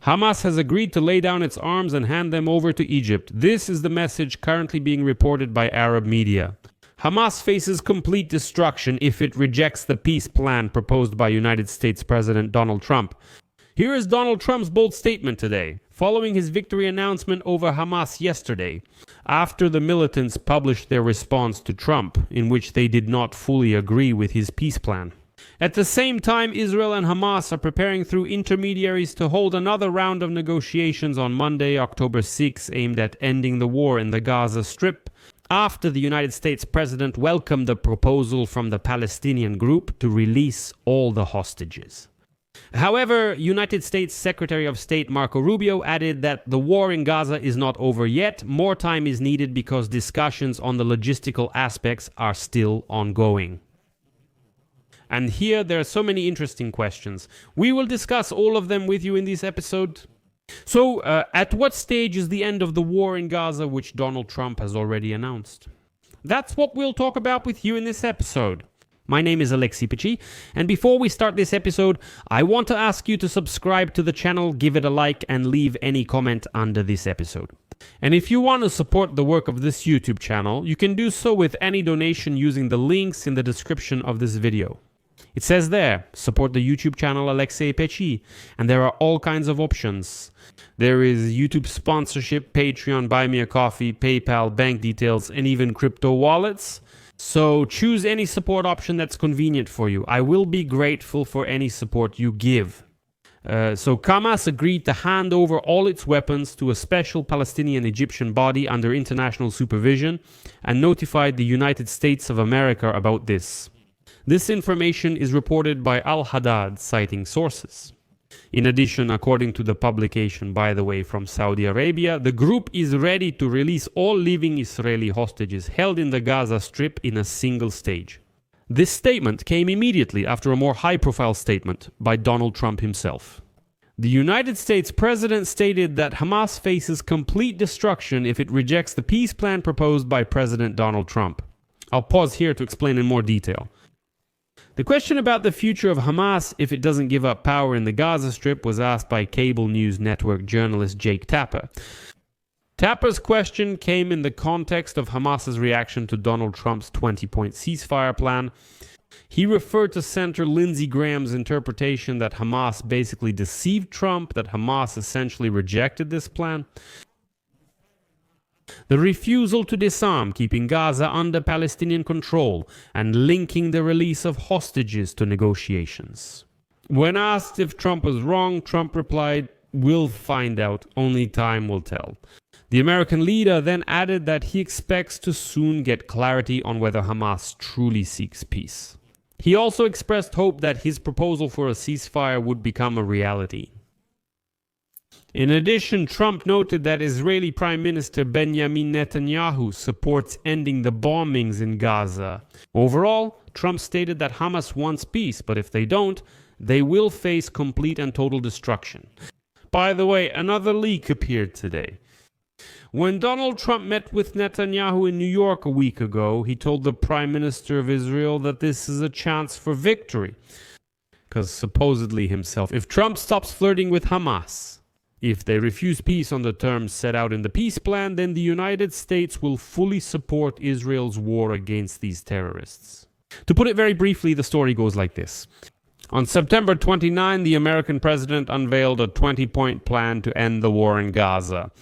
Hamas has agreed to lay down its arms and hand them over to Egypt. This is the message currently being reported by Arab media. Hamas faces complete destruction if it rejects the peace plan proposed by United States President Donald Trump. Here is Donald Trump's bold statement today, following his victory announcement over Hamas yesterday, after the militants published their response to Trump, in which they did not fully agree with his peace plan. At the same time, Israel and Hamas are preparing through intermediaries to hold another round of negotiations on Monday, October 6, aimed at ending the war in the Gaza Strip, after the United States president welcomed the proposal from the Palestinian group to release all the hostages. However, United States Secretary of State Marco Rubio added that the war in Gaza is not over yet. More time is needed because discussions on the logistical aspects are still ongoing. And here there are so many interesting questions. We will discuss all of them with you in this episode. So, at what stage is the end of the war in Gaza, which Donald Trump has already announced? That's what we'll talk about with you in this episode. My name is Alexei Pichi, and before we start this episode, I want to ask you to subscribe to the channel, give it a like, and leave any comment under this episode. And if you want to support the work of this YouTube channel, you can do so with any donation using the links in the description of this video. It says there, support the YouTube channel Alexei Pichi, and there are all kinds of options. There is YouTube sponsorship, Patreon, Buy Me a Coffee, PayPal, bank details, and even crypto wallets. So choose any support option that's convenient for you. I will be grateful for any support you give. So Hamas agreed to hand over all its weapons to a special Palestinian-Egyptian body under international supervision and notified the United States of America about this. This information is reported by Al-Haddad, citing sources. In addition, according to the publication, by the way, from Saudi Arabia, the group is ready to release all living Israeli hostages held in the Gaza Strip in a single stage. This statement came immediately after a more high-profile statement by Donald Trump himself. The United States president stated that Hamas faces complete destruction if it rejects the peace plan proposed by President Donald Trump. I'll pause here to explain in more detail. The question about the future of Hamas if it doesn't give up power in the Gaza Strip was asked by cable news network journalist Jake Tapper. Tapper's question came in the context of Hamas's reaction to Donald Trump's 20-point ceasefire plan. He referred to Senator Lindsey Graham's interpretation that Hamas basically deceived Trump, that Hamas essentially rejected this plan. The refusal to disarm, keeping Gaza under Palestinian control, and linking the release of hostages to negotiations. When asked if Trump was wrong, Trump replied, "We'll find out, only time will tell." The American leader then added that he expects to soon get clarity on whether Hamas truly seeks peace. He also expressed hope that his proposal for a ceasefire would become a reality. In addition, Trump noted that Israeli Prime Minister Benjamin Netanyahu supports ending the bombings in Gaza. Overall, Trump stated that Hamas wants peace, but if they don't, they will face complete and total destruction. By the way, another leak appeared today. When Donald Trump met with Netanyahu in New York a week ago, he told the Prime Minister of Israel that this is a chance for victory. Because supposedly himself, if Trump stops flirting with Hamas, if they refuse peace on the terms set out in the peace plan, then the United States will fully support Israel's war against these terrorists. To put it very briefly, the story goes like this. On September 29, the American president unveiled a 20-point plan to end the war in Gaza.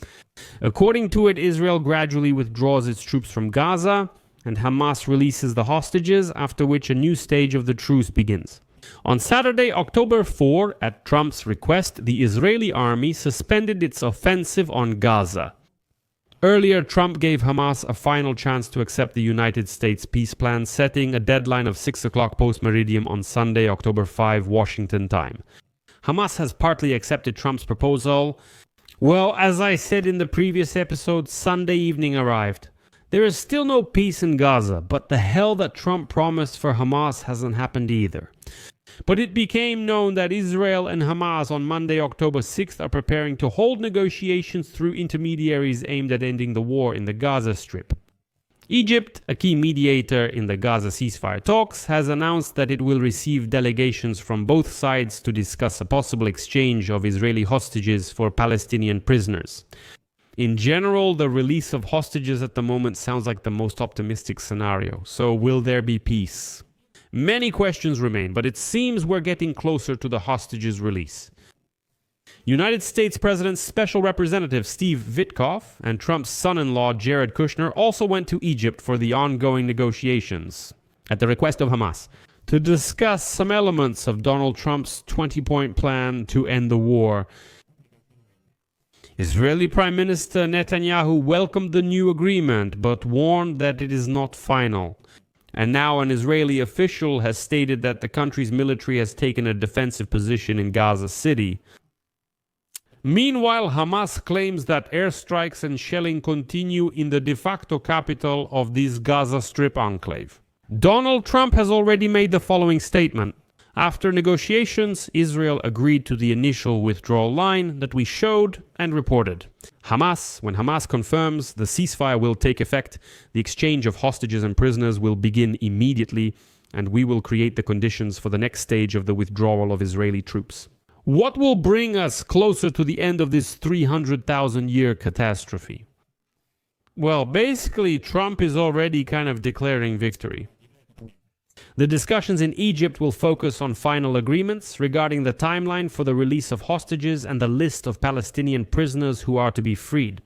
According to it, Israel gradually withdraws its troops from Gaza, and Hamas releases the hostages, after which a new stage of the truce begins. On Saturday, October 4, at Trump's request, the Israeli army suspended its offensive on Gaza. Earlier, Trump gave Hamas a final chance to accept the United States peace plan, setting a deadline of 6 o'clock post-meridium on Sunday, October 5, Washington time. Hamas has partly accepted Trump's proposal. Well, as I said in the previous episode, Sunday evening arrived. There is still no peace in Gaza, but the hell that Trump promised for Hamas hasn't happened either. But it became known that Israel and Hamas on Monday, October 6th are preparing to hold negotiations through intermediaries aimed at ending the war in the Gaza Strip. Egypt, a key mediator in the Gaza ceasefire talks, has announced that it will receive delegations from both sides to discuss a possible exchange of Israeli hostages for Palestinian prisoners. In general, the release of hostages at the moment sounds like the most optimistic scenario. So will there be peace? Many questions remain, but it seems we're getting closer to the hostages release. United States President's Special Representative Steve Witkoff and Trump's son-in-law Jared Kushner also went to Egypt for the ongoing negotiations, at the request of Hamas, to discuss some elements of Donald Trump's 20-point plan to end the war. Israeli Prime Minister Netanyahu welcomed the new agreement, but warned that it is not final. And now an Israeli official has stated that the country's military has taken a defensive position in Gaza City. Meanwhile, Hamas claims that airstrikes and shelling continue in the de facto capital of this Gaza Strip enclave. Donald Trump has already made the following statement. After negotiations, Israel agreed to the initial withdrawal line that we showed and reported. When Hamas confirms the ceasefire will take effect, the exchange of hostages and prisoners will begin immediately, and we will create the conditions for the next stage of the withdrawal of Israeli troops. What will bring us closer to the end of this 300,000-year catastrophe? Well, basically, Trump is already kind of declaring victory. The discussions in Egypt will focus on final agreements regarding the timeline for the release of hostages and the list of Palestinian prisoners who are to be freed.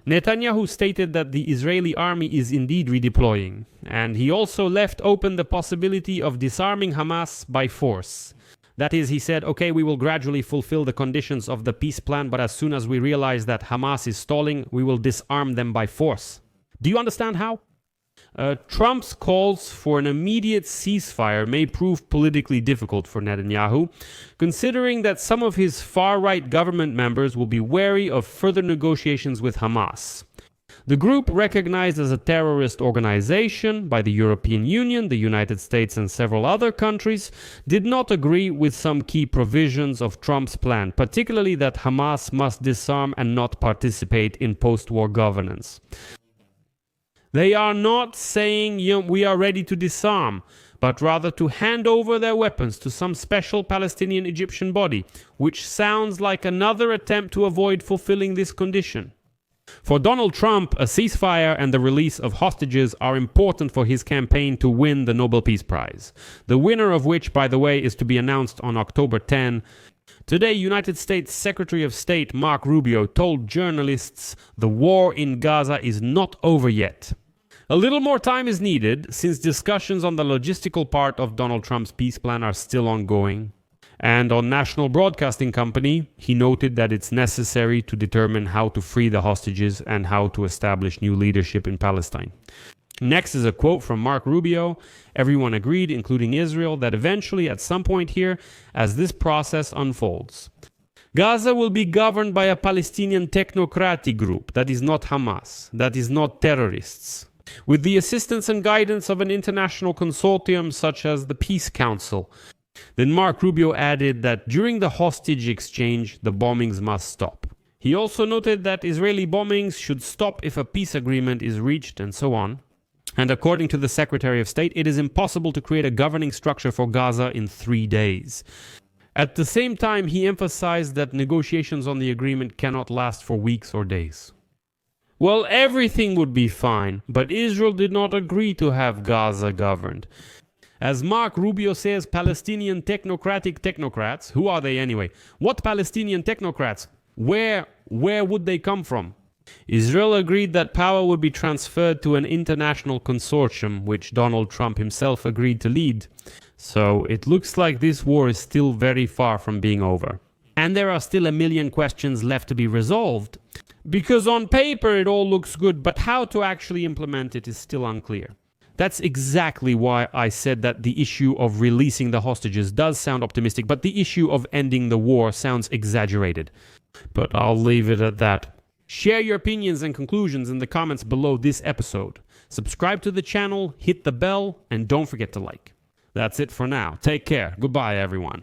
Netanyahu stated that the Israeli army is indeed redeploying, and he also left open the possibility of disarming Hamas by force. That is, he said, okay, we will gradually fulfill the conditions of the peace plan, but as soon as we realize that Hamas is stalling, we will disarm them by force. Do you understand how? Trump's calls for an immediate ceasefire may prove politically difficult for Netanyahu, considering that some of his far-right government members will be wary of further negotiations with Hamas. The group, recognized as a terrorist organization by the European Union, the United States, and several other countries, did not agree with some key provisions of Trump's plan, particularly that Hamas must disarm and not participate in post-war governance. They are not saying we are ready to disarm, but rather to hand over their weapons to some special Palestinian Egyptian body, which sounds like another attempt to avoid fulfilling this condition. For Donald Trump, a ceasefire and the release of hostages are important for his campaign to win the Nobel Peace Prize, the winner of which, by the way, is to be announced on October 10. Today, United States Secretary of State Mark Rubio told journalists the war in Gaza is not over yet. A little more time is needed, since discussions on the logistical part of Donald Trump's peace plan are still ongoing. And on National Broadcasting Company, he noted that it's necessary to determine how to free the hostages and how to establish new leadership in Palestine. Next is a quote from Mark Rubio. Everyone agreed, including Israel, that eventually, at some point here, as this process unfolds, Gaza will be governed by a Palestinian technocratic group that is not Hamas, that is not terrorists, with the assistance and guidance of an international consortium such as the Peace Council. Then Mark Rubio added that during the hostage exchange, the bombings must stop. He also noted that Israeli bombings should stop if a peace agreement is reached, and so on. And according to the Secretary of State, it is impossible to create a governing structure for Gaza in 3 days. At the same time, he emphasized that negotiations on the agreement cannot last for weeks or days. Well, everything would be fine, but Israel did not agree to have Gaza governed. As Mark Rubio says, Palestinian technocrats, who are they anyway? What Palestinian technocrats? Where would they come from? Israel agreed that power would be transferred to an international consortium, which Donald Trump himself agreed to lead. So it looks like this war is still very far from being over. And there are still a million questions left to be resolved. Because on paper it all looks good, but how to actually implement it is still unclear. That's exactly why I said that the issue of releasing the hostages does sound optimistic, but the issue of ending the war sounds exaggerated. But I'll leave it at that. Share your opinions and conclusions in the comments below this episode. Subscribe to the channel, hit the bell, and don't forget to like. That's it for now. Take care. Goodbye, everyone.